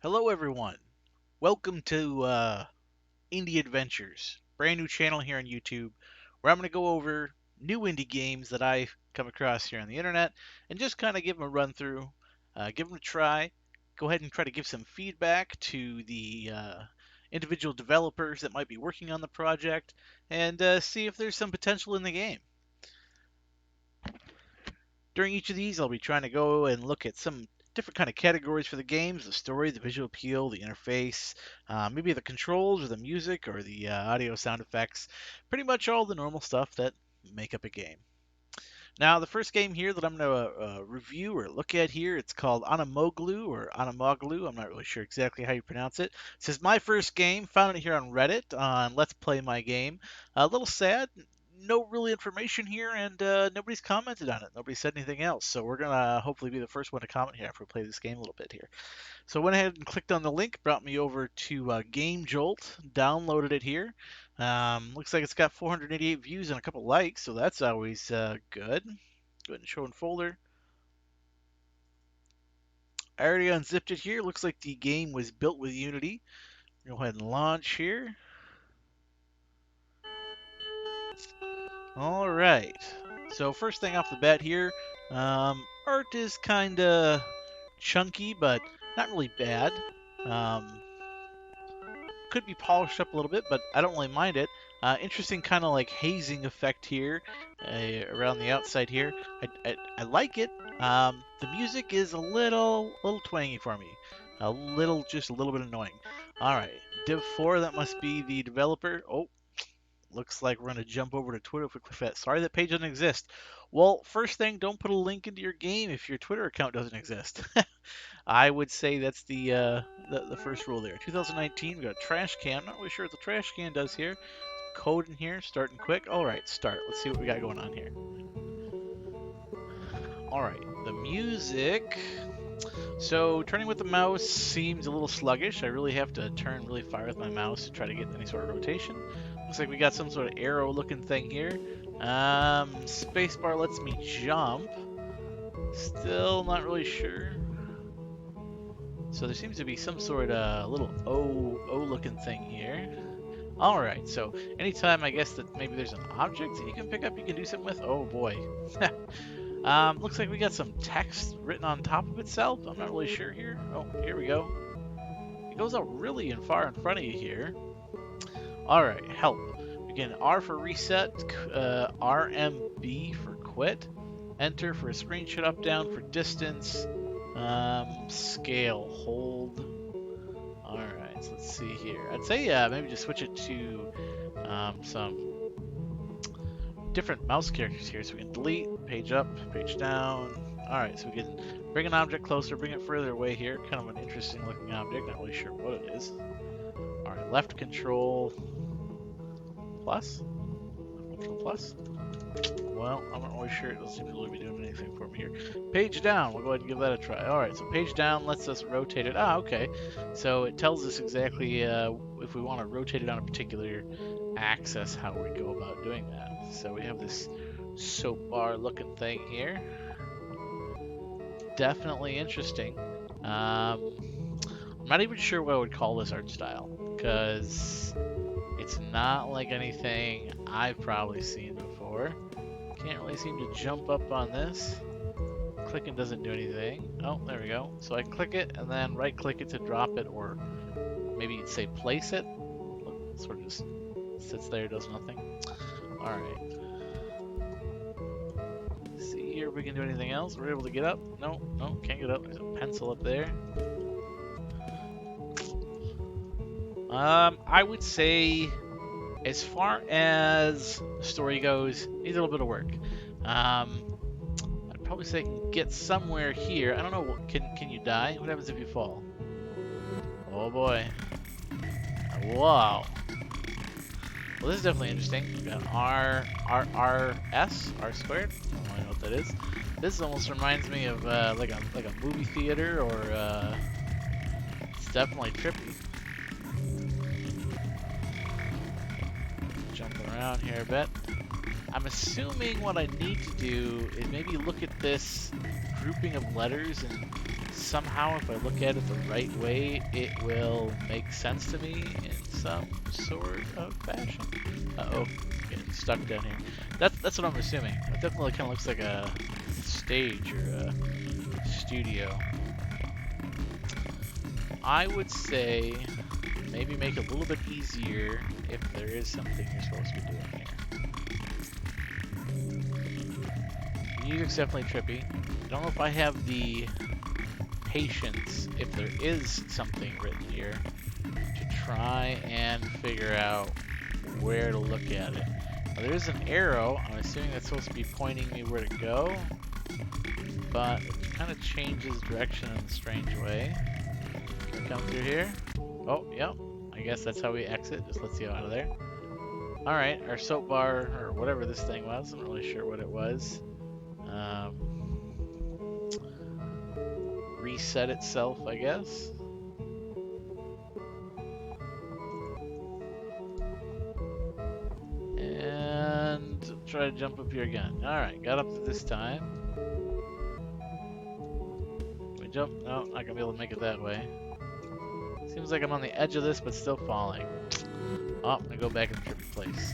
Hello, everyone. Welcome to Indie Adventures, brand new channel here on YouTube, where I'm going to go over new indie games that I've come across here on the internet and just kind of give them a run through, give them a try. Go ahead and try to give some feedback to the individual developers that might be working on the project and see if there's some potential in the game. During each of these, I'll be trying to go and look at some different kind of categories for the games: the story, the visual appeal, the interface, maybe the controls or the music or the audio sound effects. Pretty much all the normal stuff that make up a game. Now, the first game here that I'm going to review or look at here, it's called Onomoglue or Onomoglue. I'm not really sure exactly how you pronounce it. It says my first game. Found it here on Reddit on Let's Play My Game. A little sad. No really information here, and nobody's commented on it. Nobody said anything else. So we're going to hopefully be the first one to comment here after we play this game a little bit here. So I went ahead and clicked on the link, brought me over to Game Jolt, downloaded it here. Looks like it's got 488 views and a couple likes, so that's always good. Go ahead and show in folder. I already unzipped it here. Looks like the game was built with Unity. Go ahead and launch here. All right. So first thing off the bat here, art is kind of chunky, but not really bad. Could be polished up a little bit, but I don't really mind it. Interesting kind of like hazing effect here around the outside here. I like it. The music is a little twangy for me. Just a little bit annoying. All right, DiV4, that must be the developer. Oh, looks like we're going to jump over to Twitter if we click that. Sorry, that page doesn't exist. Well, first thing, don't put a link into your game if your Twitter account doesn't exist. I would say that's the first rule there. 2019, we got a trash can. Not really sure what the trash can does here. Code in here, starting quick. All right, start. Let's see what we got going on here. All right, the music. So turning with the mouse seems a little sluggish. I really have to turn really far with my mouse to try to get any sort of rotation. Looks like we got some sort of arrow looking thing here. Spacebar lets me jump. Still not really sure. So there seems to be some sort of little O looking thing here. Alright, so anytime I guess that maybe there's an object that you can pick up, you can do something with. Oh boy. Looks like we got some text written on top of itself. I'm not really sure here. Oh, here we go. It goes out really far in front of you here. Alright, help. Again, R for reset, RMB for quit, enter for a screenshot up down for distance, scale, hold. Alright, so let's see here. I'd say maybe just switch it to some different mouse characters here. So we can delete, page up, page down. Alright, so we can bring an object closer, bring it further away here. Kind of an interesting looking object, not really sure what it is. Alright, left control plus. Left control plus. Well, I'm not really sure. It doesn't seem to really be doing anything for me here. Page down. We'll go ahead and give that a try. All right, so page down lets us rotate it. Ah, okay. So it tells us exactly if we want to rotate it on a particular axis, how we go about doing that. So we have this soap bar looking thing here. Definitely interesting. I'm not even sure what I would call this art style, because it's not like anything I've probably seen before. Can't really seem to jump up on this. Clicking doesn't do anything. Oh, there we go. So I click it and then right click it to drop it, or maybe you'd say place it. It sort of just sits there, does nothing. Alright. See here if we can do anything else. We're able to get up. No, can't get up. There's a pencil up there. I would say, as far as the story goes, needs a little bit of work. I'd probably say I can get somewhere here. I don't know. Can you die? What happens if you fall? Oh boy. Wow. Well, this is definitely interesting. We've got R squared. I don't really know what that is. This almost reminds me of like a movie theater, or it's definitely trippy. Jumping around here a bit. I'm assuming what I need to do is maybe look at this grouping of letters and somehow, if I look at it the right way, it will make sense to me in some sort of fashion. Uh-oh, getting stuck down here. That's what I'm assuming. It definitely kind of looks like a stage or a studio. I would say maybe make it a little bit easier if there is something you're supposed to be doing here. The music's definitely trippy. I don't know if I have the patience, if there is something written here, to try and figure out where to look at it. Now, there is an arrow. I'm assuming that's supposed to be pointing me where to go, but it kind of changes direction in a strange way. Can we come through here? Oh, yep. I guess that's how we exit. Just lets you out of there. Alright, our soap bar, or whatever this thing was. I'm not really sure what it was. Reset itself, I guess. And try to jump up here again. Alright, got up to this time. Can we jump? No, not gonna be able to make it that way. Seems like I'm on the edge of this, but still falling. Oh, I'm gonna go back in the trippy place.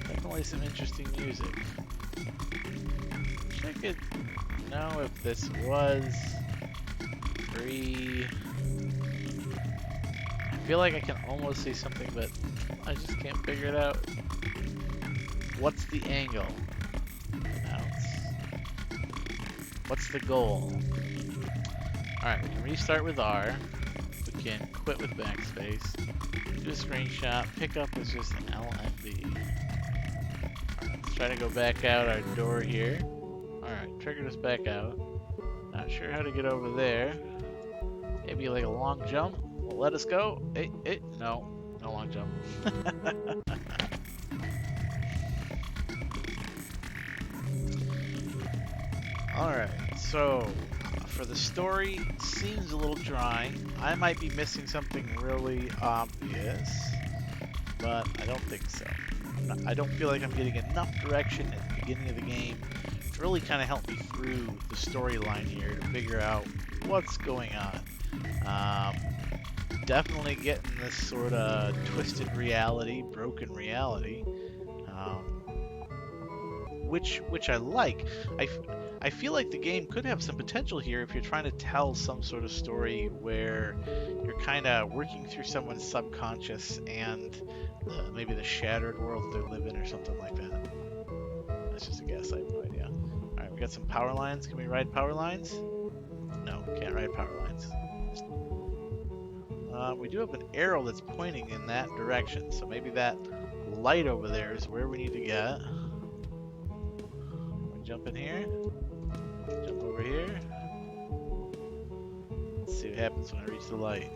Definitely some interesting music. Wish I could know if this was free. I feel like I can almost see something, but I just can't figure it out. What's the angle? What's the goal? Alright, we can restart with R. We can quit with backspace. Do a screenshot. Pick up is just an LMB. Alright, let's try to go back out our door here. Alright, triggered us back out. Not sure how to get over there. Maybe like a long jump. Will let us go. No. No long jump. Alright, so for the story, seems a little dry. I might be missing something really obvious, but I don't think so. I don't feel like I'm getting enough direction at the beginning of the game to really kind of help me through the storyline here to figure out what's going on. Definitely getting this sort of twisted reality, broken reality, which I like. I feel like the game could have some potential here if you're trying to tell some sort of story where you're kind of working through someone's subconscious and maybe the shattered world they live in or something like that. That's just a guess, I have no idea. Alright, we got some power lines. Can we ride power lines? No, can't ride power lines. We do have an arrow that's pointing in that direction, so maybe that light over there is where we need to get. We jump in here. Jump over here. Let's see what happens when I reach the light.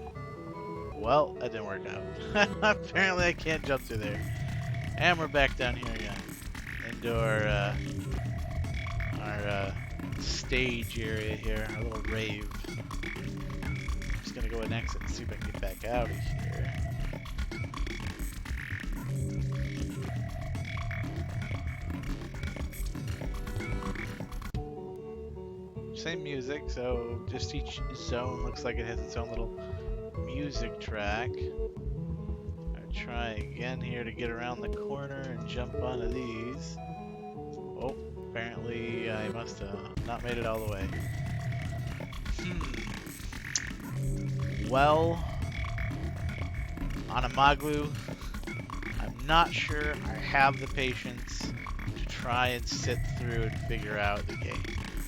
Well, that didn't work out. Apparently I can't jump through there. And we're back down here again. Into our stage area here, our little rave. I'm just gonna go and exit and see if I can get back out of here. Same music, so just each zone looks like it has its own little music track. I'll try again here to get around the corner and jump onto these. Oh, apparently I must have not made it all the way. Well, Onomoglue, I'm not sure I have the patience to try and sit through and figure out the game.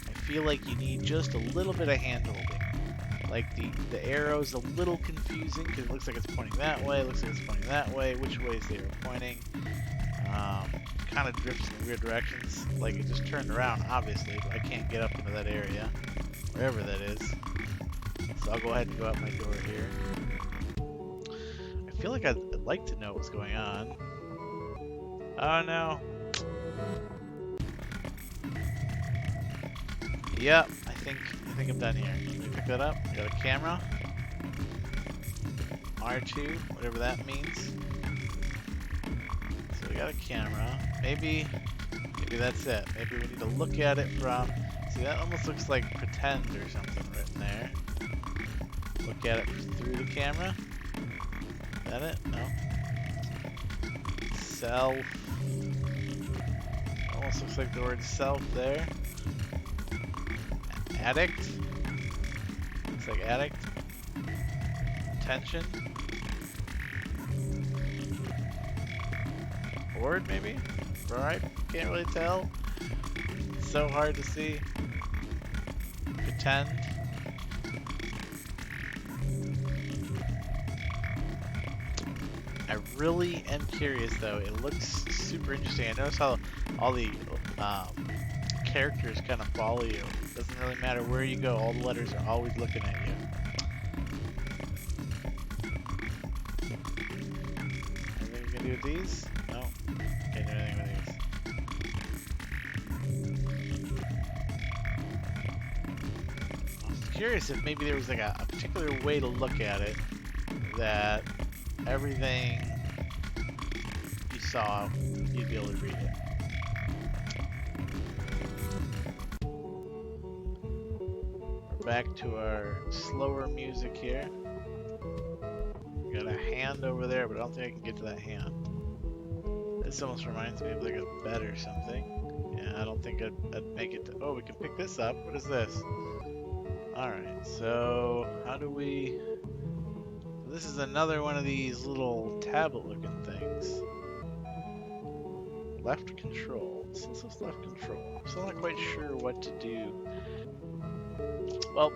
I feel like you need just a little bit of hand-holding. Like the arrow's a little confusing because it looks like it's pointing that way, it looks like it's pointing that way, which ways they are pointing. Kind of drifts in weird directions. Like it just turned around, obviously, but I can't get up into that area, wherever that is. So I'll go ahead and go out my door here. I feel like I'd like to know what's going on. Oh no. Yep, I think I'm done here. Can we pick that up? We got a camera. R2, whatever that means. So we got a camera. Maybe Maybe that's it. Maybe we need to look at it from... See, that almost looks like pretend or something written there. Look at it through the camera. Is that it? No. Self. Almost looks like the word self there. Addict. Looks like addict. Attention. Bored, maybe? Right? Can't really tell. It's so hard to see. Pretend. I really am curious though. It looks super interesting. I notice how all the characters kind of follow you. Doesn't really matter where you go, all the letters are always looking at you. Anything we can do with these? No. Can't do anything with these. I was curious if maybe there was like a particular way to look at it that everything you saw, you'd be able to read it. We're back to our slower music here. We got a hand over there, but I don't think I can get to that hand. This almost reminds me of like a bed or something. Yeah, I don't think I'd make it to... Oh, we can pick this up. What is this? Alright, so how do we... This is another one of these little tablet-looking things. Left control. This is left control. I'm still not quite sure what to do. Well,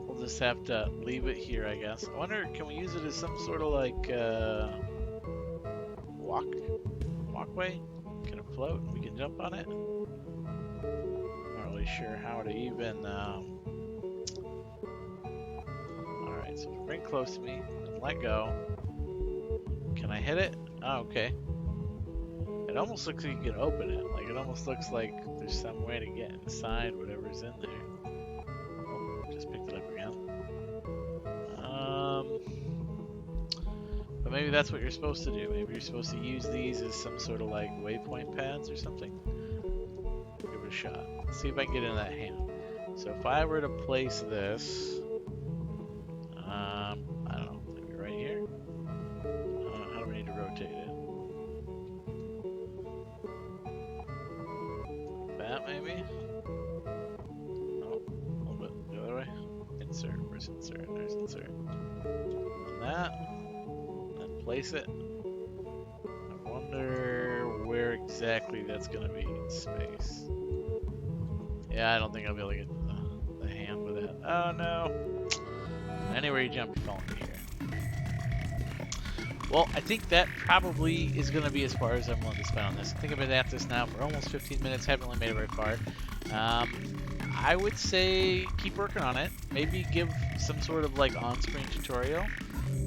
we'll just have to leave it here, I guess. I wonder, can we use it as some sort of like walkway? Can it float and we can jump on it? Not really sure how to even... Alright, so bring it close to me and let go. Can I hit it? Oh, okay. It almost looks like you can open it. Like, it almost looks like there's some way to get inside whatever's in there. Oh, just picked it up again. But maybe that's what you're supposed to do. Maybe you're supposed to use these as some sort of like waypoint pads or something. Give it a shot. Let's see if I can get in that hand. So if I were to place this, I don't know, maybe right here. How do we need to rotate it? That maybe? Oh, a little bit the other way. Insert. Where's insert? There's insert. And that. And place it. I wonder where exactly that's going to be in space. Yeah, I don't think I'll be able to get the hand with that. Oh no! Anywhere you jump, you fall into here. Well, I think that probably is going to be as far as I'm willing to spend on this. I think I've been at this now for almost 15 minutes. Haven't really made it very far. I would say keep working on it. Maybe give some sort of like on-screen tutorial.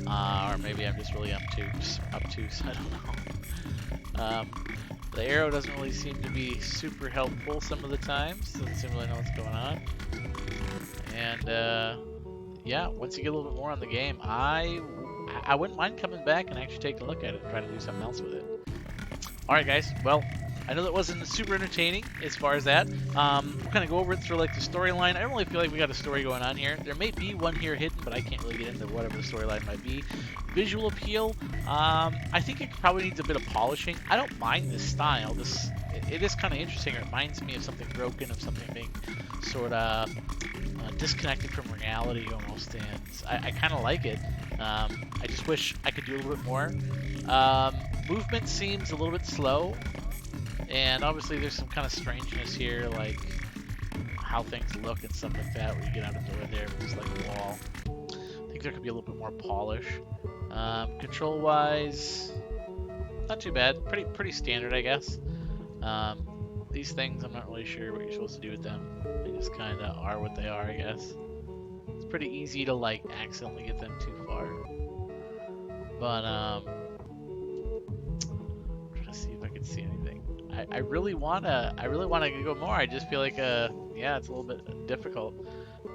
Or maybe I'm just really obtuse. I don't know. The arrow doesn't really seem to be super helpful some of the times. Doesn't seem to really know what's going on. And yeah, once you get a little bit more on the game, I wouldn't mind coming back and actually taking a look at it and trying to do something else with it. Alright guys, well, I know that wasn't super entertaining as far as that. We'll kind of go over it through like the storyline. I don't really feel like we got a story going on here. There may be one here hidden, but I can't really get into whatever the storyline might be. Visual appeal, I think it probably needs a bit of polishing. I don't mind this style. It is kind of interesting. It reminds me of something broken, of something being sort of disconnected from reality almost, and I kind of like it. I just wish I could do a little bit more. Movement seems a little bit slow, and obviously there's some kind of strangeness here, like how things look and stuff like that, where you get out a door there with this like wall. I think there could be a little bit more polish. Control wise, not too bad, pretty standard, I guess. These things, I'm not really sure what you're supposed to do with them. They just kind of are what they are, I guess. It's pretty easy to like accidentally get them too far. But I'm trying to see if I can see anything. I really wanna go more. I just feel like yeah, it's a little bit difficult.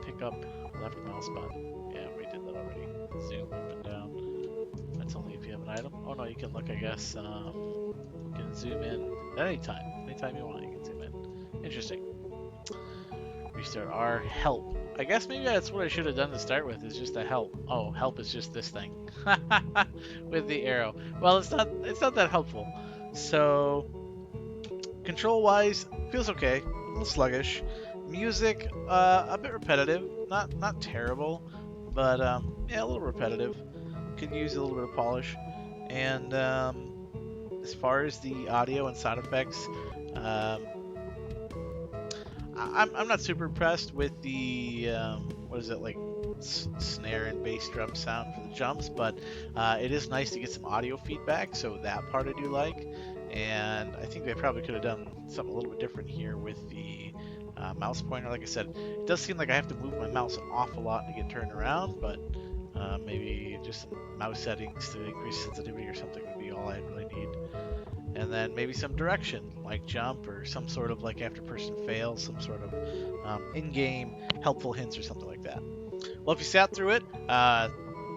Pick up left mouse button. Yeah, we did that already. Zoom up and down. That's only if you have an item. Oh no, you can look, I guess. You can zoom in at any time. anytime you want, you can zoom in. Interesting. Restart R. Help. I guess maybe that's what I should have done to start with, is just a help. Oh, help is just this thing. With the arrow. Well, it's not that helpful. So, control wise, feels okay. A little sluggish. Music, a bit repetitive. Not terrible, but yeah, a little repetitive. Could use a little bit of polish. And as far as the audio and sound effects, um, I'm not super impressed with the what is it, like snare and bass drum sound for the jumps, but it is nice to get some audio feedback, so that part I do like. And I think they probably could have done something a little bit different here with the mouse pointer. Like I said, it does seem like I have to move my mouse an awful lot to get turned around, but maybe just some mouse settings to increase sensitivity or something would be all I really need. And then maybe some direction, like jump, or some sort of, like, after person fails, some sort of in-game helpful hints or something like that. Well, if you sat through it,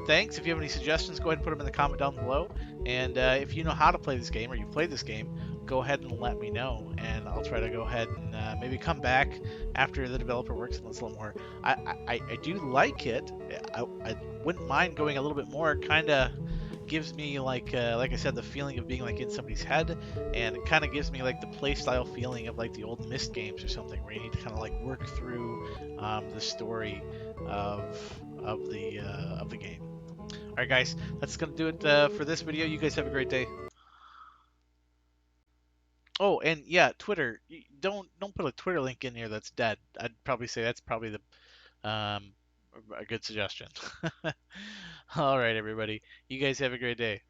thanks. If you have any suggestions, go ahead and put them in the comment down below. And if you know how to play this game, or you've played this game, go ahead and let me know, and I'll try to go ahead and maybe come back after the developer works on this a little more. I do like it. I wouldn't mind going a little bit more. Kind of gives me, like I said, the feeling of being like in somebody's head, and it kind of gives me like the play style feeling of like the old Myst games or something, where you need to kind of like work through the story of the game. All right, guys, that's gonna do it for this video. You guys have a great day. Oh, and yeah, Twitter. Don't put a Twitter link in here that's dead. I'd probably say that's probably um, a good suggestion. All right, everybody. You guys have a great day.